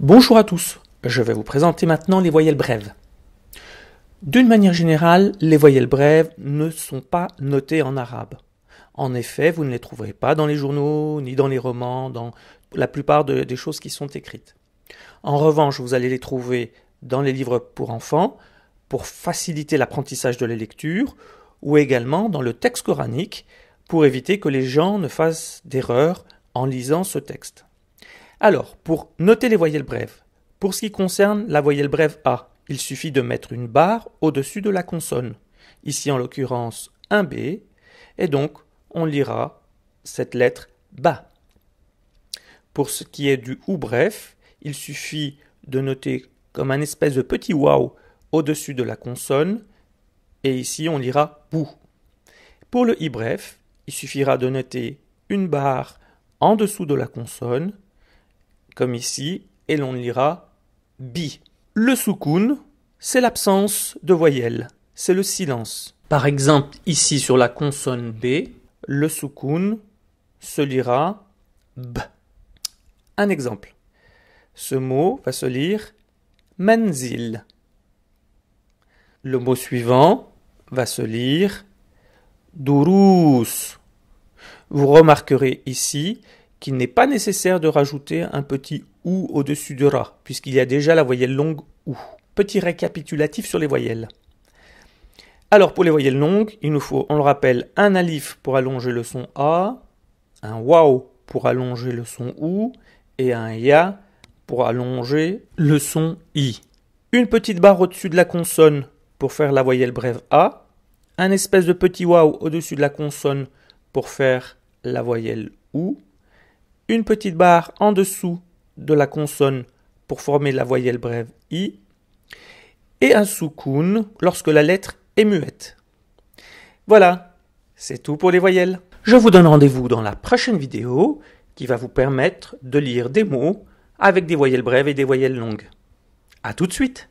Bonjour à tous, je vais vous présenter maintenant les voyelles brèves. D'une manière générale, les voyelles brèves ne sont pas notées en arabe. En effet, vous ne les trouverez pas dans les journaux, ni dans les romans, dans la plupart des choses qui sont écrites. En revanche, vous allez les trouver dans les livres pour enfants, pour faciliter l'apprentissage de la lecture, ou également dans le texte coranique, pour éviter que les gens ne fassent d'erreurs en lisant ce texte. Alors, pour noter les voyelles brèves, pour ce qui concerne la voyelle brève A, il suffit de mettre une barre au-dessus de la consonne, ici en l'occurrence un B, et donc on lira cette lettre BA. Pour ce qui est du OU bref, il suffit de noter comme un espèce de petit waouh au-dessus de la consonne, et ici on lira BOU. Pour le I bref, il suffira de noter une barre en dessous de la consonne, comme ici, et l'on lira bi. Le soukoun, c'est l'absence de voyelle, c'est le silence. Par exemple, ici sur la consonne B, le soukoun se lira b. Un exemple. Ce mot va se lire menzil. Le mot suivant va se lire durous. Vous remarquerez ici qu'il n'est pas nécessaire de rajouter un petit OU au-dessus de RA, puisqu'il y a déjà la voyelle longue OU. Petit récapitulatif sur les voyelles. Alors pour les voyelles longues, il nous faut, on le rappelle, un alif pour allonger le son A, un waw pour allonger le son OU, et un ya pour allonger le son I. Une petite barre au-dessus de la consonne pour faire la voyelle brève A, un espèce de petit waw au-dessus de la consonne pour faire la voyelle OU, une petite barre en dessous de la consonne pour former la voyelle brève I, et un soukoun lorsque la lettre est muette. Voilà, c'est tout pour les voyelles. Je vous donne rendez-vous dans la prochaine vidéo qui va vous permettre de lire des mots avec des voyelles brèves et des voyelles longues. À tout de suite!